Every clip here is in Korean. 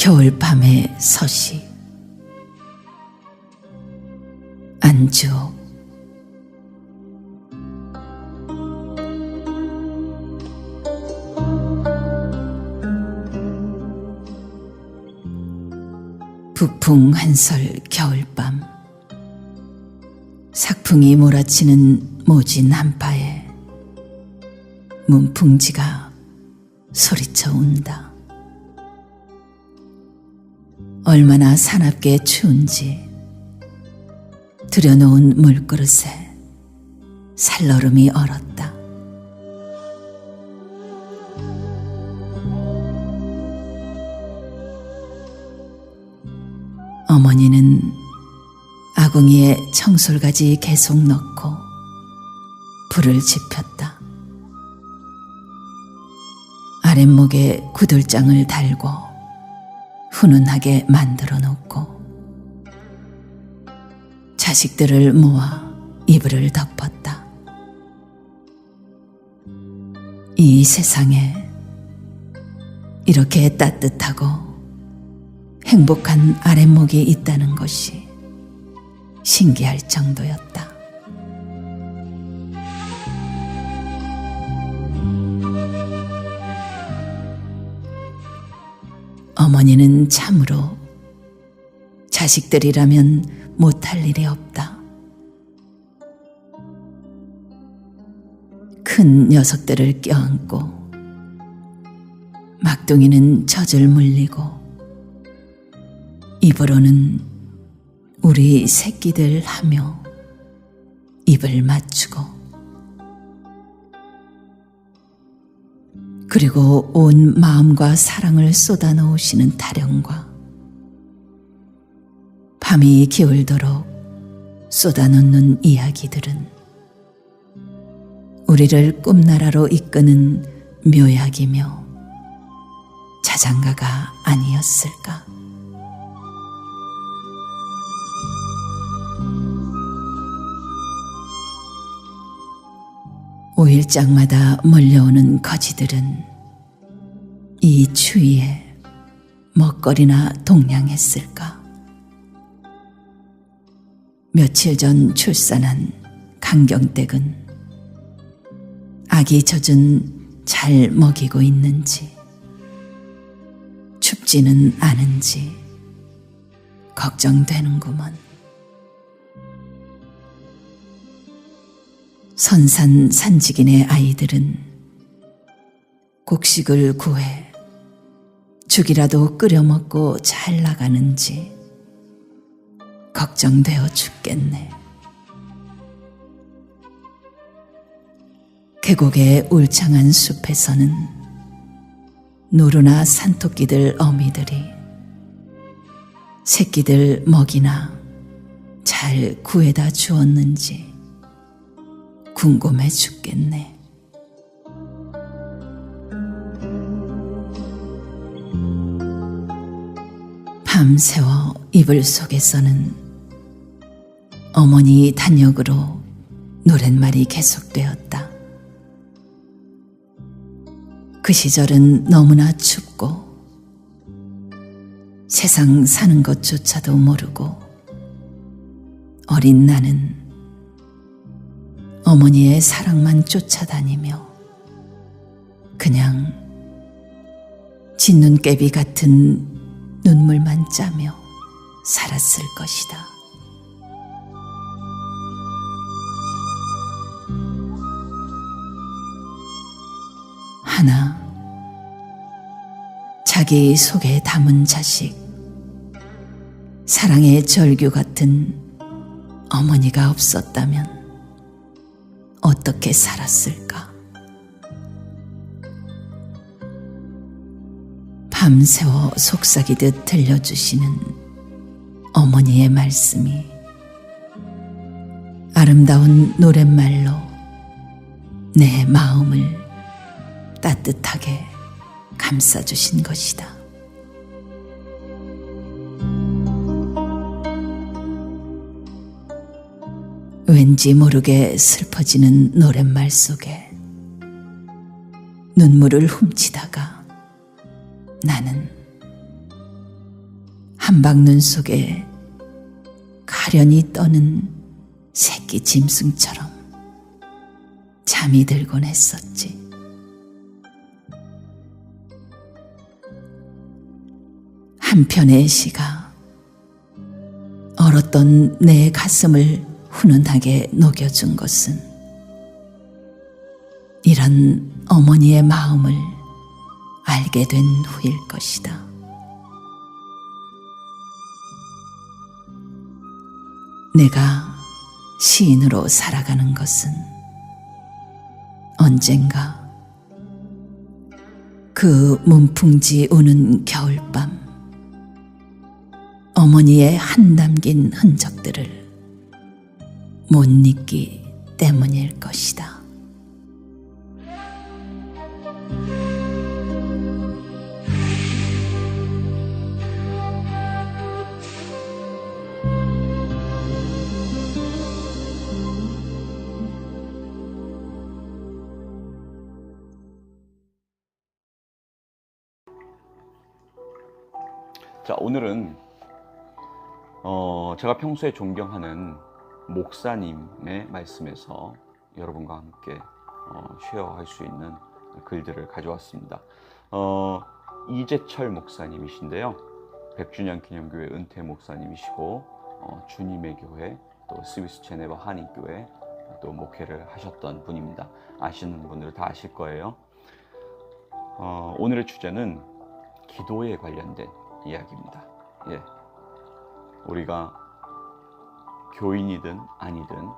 겨울밤의 서시. 안주옥. 북풍 한설 겨울밤. 삭풍이 몰아치는 모진 한파에 문풍지가 소리쳐 운다. 얼마나 사납게 추운지 들여놓은 물그릇에 살얼음이 얼었다. 어머니는 아궁이에 청솔가지 계속 넣고 불을 지폈다. 아랫목에 구들장을 달고 훈훈하게 만들어 놓고 자식들을 모아 이불을 덮었다. 이 세상에 이렇게 따뜻하고 행복한 아랫목이 있다는 것이 신기할 정도였다. 어머니는 참으로 자식들이라면 못할 일이 없다. 큰 녀석들을 껴안고 막둥이는 젖을 물리고 입으로는 우리 새끼들 하며 입을 맞추고 그리고 온 마음과 사랑을 쏟아놓으시는 타령과 밤이 기울도록 쏟아놓는 이야기들은 우리를 꿈나라로 이끄는 묘약이며 자장가가 아니었을까. 오일장마다 몰려오는 거지들은 이 추위에 먹거리나 동냥했을까. 며칠 전 출산한 강경댁은 아기 젖은 잘 먹이고 있는지 춥지는 않은지 걱정되는구먼. 선산 산지긴의 아이들은 곡식을 구해 죽이라도 끓여 먹고 잘 나가는지 걱정되어 죽겠네. 계곡의 울창한 숲에서는 노루나 산토끼들 어미들이 새끼들 먹이나 잘 구해다 주었는지 궁금해 죽겠네. 밤새워 이불 속에서는 어머니 단역으로 노랫말이 계속되었다. 그 시절은 너무나 춥고 세상 사는 것조차도 모르고 어린 나는 어머니의 사랑만 쫓아다니며 그냥 진눈깨비 같은 눈물만 짜며 살았을 것이다. 하나, 자기 속에 담은 자식, 사랑의 절규 같은 어머니가 없었다면 어떻게 살았을까? 밤새워 속삭이듯 들려주시는 어머니의 말씀이 아름다운 노랫말로 내 마음을 따뜻하게 감싸주신 것이다. 왠지 모르게 슬퍼지는 노랫말 속에 눈물을 훔치다가 나는 한방눈 속에 가련히 떠는 새끼 짐승처럼 잠이 들곤 했었지. 한편의 시가 얼었던 내 가슴을 훈훈하게 녹여준 것은 이런 어머니의 마음을 알게 된 후일 것이다. 내가 시인으로 살아가는 것은 언젠가 그 문풍지 우는 겨울밤 어머니의 한 남긴 흔적들을 못 잊기 때문일 것이다. 자, 오늘은 제가 평소에 존경하는 목사님의 말씀에서 여러분과 함께 쉐어할 수 있는 글들을 가져왔습니다. 이재철 목사님이신데요. 백주년 기념교회 은퇴 목사님이시고 주님의 교회, 또 스위스 제네바 한인교회 또 목회를 하셨던 분입니다. 아시는 분들은 다 아실 거예요. 오늘의 주제는 기도에 관련된 이야기입니다. 예. 우리가 교인이든 아니든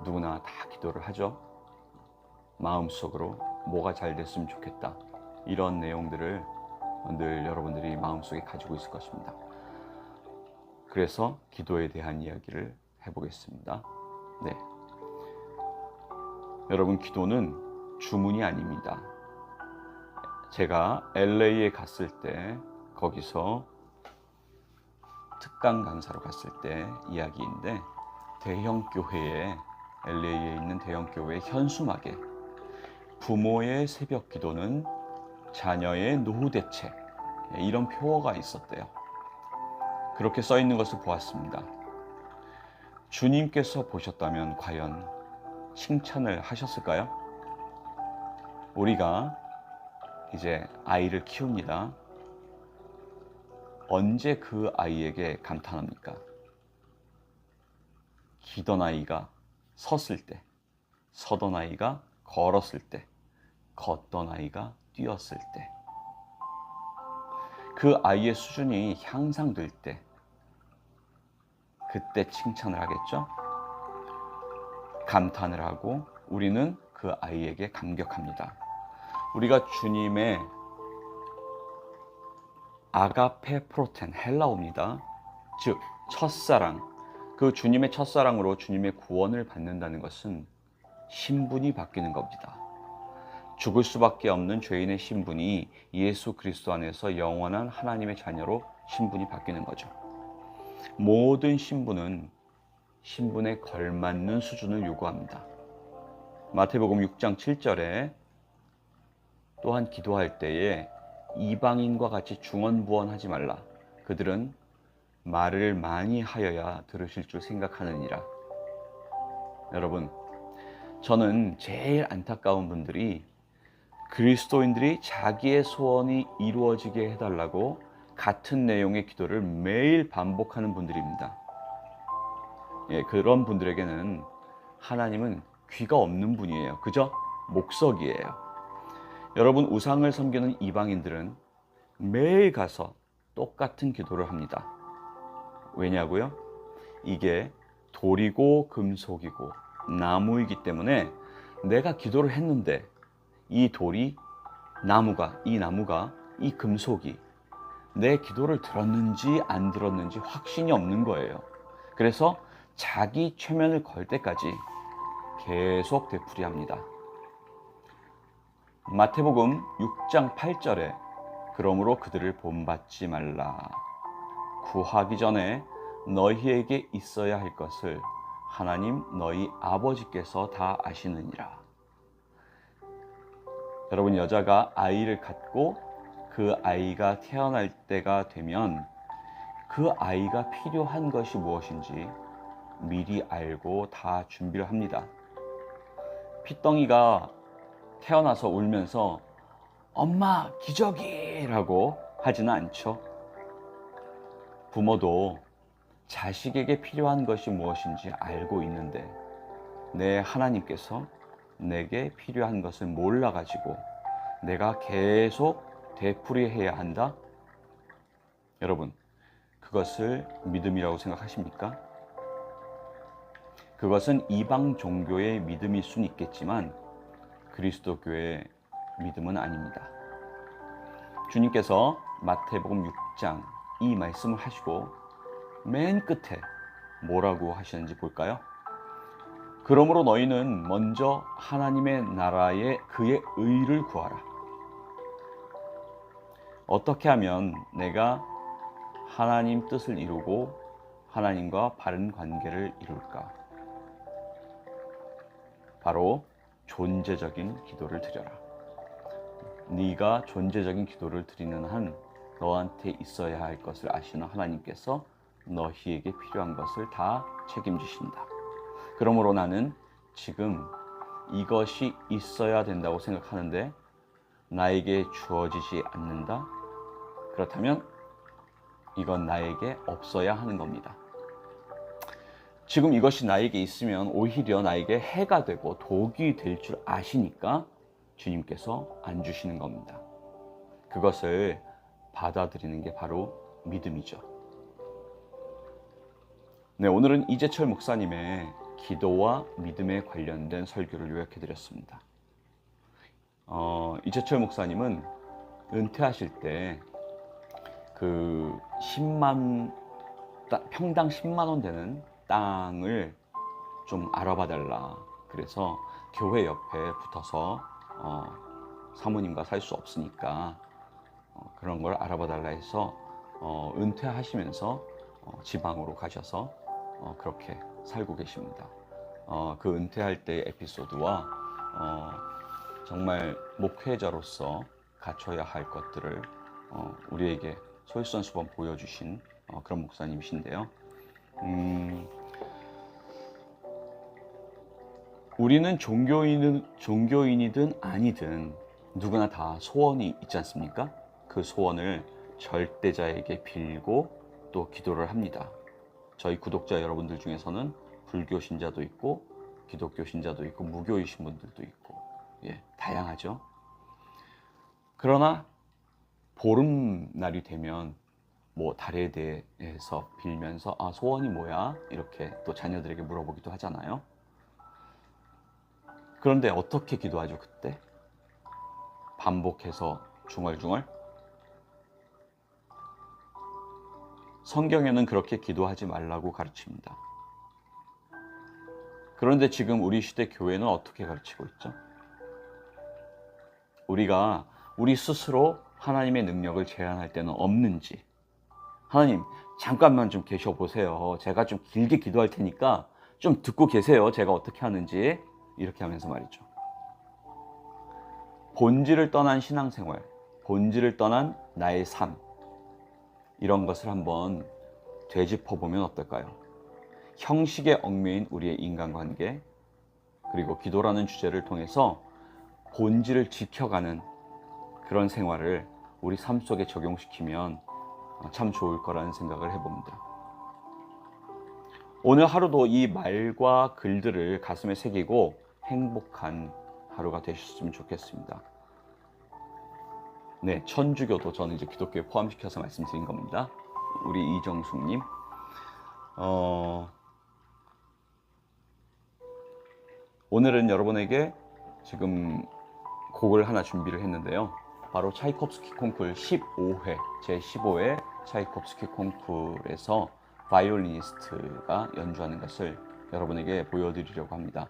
누구나 다 기도를 하죠. 마음속으로 뭐가 잘 됐으면 좋겠다, 이런 내용들을 늘 여러분들이 마음속에 가지고 있을 것입니다. 그래서 기도에 대한 이야기를 해보겠습니다. 네. 여러분, 기도는 주문이 아닙니다. 제가 LA에 갔을 때 거기서 특강 강사로 갔을 때 이야기인데, 대형 교회에, LA에 있는 대형 교회 현수막에 부모의 새벽 기도는 자녀의 노후 대책, 이런 표어가 있었대요. 그렇게 써 있는 것을 보았습니다. 주님께서 보셨다면 과연 칭찬을 하셨을까요? 우리가 이제 아이를 키웁니다. 언제 그 아이에게 감탄합니까? 기던 아이가 섰을 때, 서던 아이가 걸었을 때, 걷던 아이가 뛰었을 때, 그 아이의 수준이 향상될 때, 그때 칭찬을 하겠죠? 감탄을 하고 우리는 그 아이에게 감격합니다. 우리가 주님의 아가페 프로텐, 헬라어입니다. 즉 첫사랑, 그 주님의 첫사랑으로 주님의 구원을 받는다는 것은 신분이 바뀌는 겁니다. 죽을 수밖에 없는 죄인의 신분이 예수 그리스도 안에서 영원한 하나님의 자녀로 신분이 바뀌는 거죠. 모든 신분은 신분에 걸맞는 수준을 요구합니다. 마태복음 6장 7절에 또한 기도할 때에 이방인과 같이 중언부언하지 말라. 그들은 말을 많이 하여야 들으실 줄 생각하느니라. 여러분, 저는 제일 안타까운 분들이 그리스도인들이 자기의 소원이 이루어지게 해달라고 같은 내용의 기도를 매일 반복하는 분들입니다. 예, 그런 분들에게는 하나님은 귀가 없는 분이에요. 그저 목석이에요. 여러분, 우상을 섬기는 이방인들은 매일 가서 똑같은 기도를 합니다. 왜냐고요? 이게 돌이고 금속이고 나무이기 때문에 내가 기도를 했는데 이 돌이, 이 나무가, 이 금속이 내 기도를 들었는지 안 들었는지 확신이 없는 거예요. 그래서 자기 최면을 걸 때까지 계속 되풀이합니다. 마태복음 6장 8절에 그러므로 그들을 본받지 말라. 구하기 전에 너희에게 있어야 할 것을 하나님 너희 아버지께서 다 아시느니라. 여러분, 여자가 아이를 갖고 그 아이가 태어날 때가 되면 그 아이가 필요한 것이 무엇인지 미리 알고 다 준비를 합니다. 핏덩이가 태어나서 울면서 엄마 기저귀라고 하지는 않죠. 부모도 자식에게 필요한 것이 무엇인지 알고 있는데 내 하나님께서 내게 필요한 것을 몰라가지고 내가 계속 되풀이해야 한다? 여러분, 그것을 믿음이라고 생각하십니까? 그것은 이방 종교의 믿음일 수는 있겠지만 그리스도교의 믿음은 아닙니다. 주님께서 마태복음 6장 이 말씀을 하시고 맨 끝에 뭐라고 하시는지 볼까요? 그러므로 너희는 먼저 하나님의 나라에 그의 의를 구하라. 어떻게 하면 내가 하나님 뜻을 이루고 하나님과 바른 관계를 이룰까? 바로 존재적인 기도를 드려라. 네가 존재적인 기도를 드리는 한 너한테 있어야 할 것을 아시는 하나님께서 너희에게 필요한 것을 다 책임지신다. 그러므로 나는 지금 이것이 있어야 된다고 생각하는데 나에게 주어지지 않는다. 그렇다면 이건 나에게 없어야 하는 겁니다. 지금 이것이 나에게 있으면 오히려 나에게 해가 되고 독이 될 줄 아시니까 주님께서 안 주시는 겁니다. 그것을 받아들이는 게 바로 믿음이죠. 네, 오늘은 이재철 목사님의 기도와 믿음에 관련된 설교를 요약해 드렸습니다. 이재철 목사님은 은퇴하실 때 그 평당 10만 원 되는 땅을 좀 알아봐 달라. 그래서 교회 옆에 붙어서 사모님과 살 수 없으니까 그런 걸 알아봐 달라 해서 은퇴하시면서 지방으로 가셔서 그렇게 살고 계십니다. 그 은퇴할 때의 에피소드와 정말 목회자로서 갖춰야 할 것들을 우리에게 솔선수범 보여주신 그런 목사님이신데요. 우리는 종교인이든 아니든 누구나 다 소원이 있지 않습니까? 그 소원을 절대자에게 빌고 또 기도를 합니다. 저희 구독자 여러분들 중에서는 불교 신자도 있고 기독교 신자도 있고 무교이신 분들도 있고 다양하죠. 그러나 보름날이 되면 뭐 달에 대해서 빌면서 소원이 뭐야? 이렇게 또 자녀들에게 물어보기도 하잖아요. 그런데 어떻게 기도하죠 그때? 반복해서 중얼중얼? 성경에는 그렇게 기도하지 말라고 가르칩니다. 그런데 지금 우리 시대 교회는 어떻게 가르치고 있죠? 우리가 우리 스스로 하나님의 능력을 제한할 때는 없는지, 하나님 잠깐만 좀 계셔 보세요. 제가 좀 길게 기도할 테니까 좀 듣고 계세요. 제가 어떻게 하는지. 이렇게 하면서 말이죠. 본질을 떠난 신앙생활, 본질을 떠난 나의 삶, 이런 것을 한번 되짚어보면 어떨까요? 형식에 얽매인 우리의 인간관계, 그리고 기도라는 주제를 통해서 본질을 지켜가는 그런 생활을 우리 삶 속에 적용시키면 참 좋을 거라는 생각을 해봅니다. 오늘 하루도 이 말과 글들을 가슴에 새기고 행복한 하루가 되셨으면 좋겠습니다. 네, 천주교도 저는 이제 기독교에 포함시켜서 말씀드린 겁니다. 우리 이정숙님, 오늘은 여러분에게 지금 곡을 하나 준비를 했는데요. 바로 차이콥스키 콩쿨 15회, 제15회 차이콥스키 콩쿨에서 바이올리니스트가 연주하는 것을 여러분에게 보여드리려고 합니다.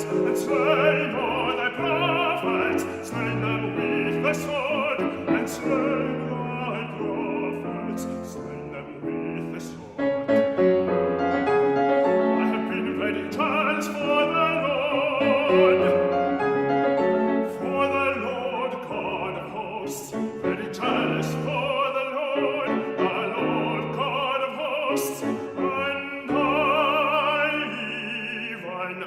And slain all thy prophets, slain them with the sword, and slain thy prophets, slain them with the sword. I have been ready times for the Lord God of hosts, ready times for the Lord God of hosts, and I, even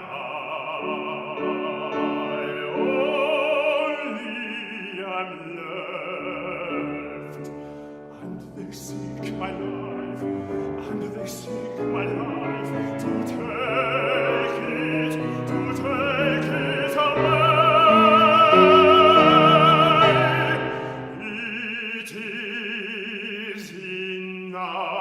am left, and they seek my life, and they seek my life to take it away. It is enough.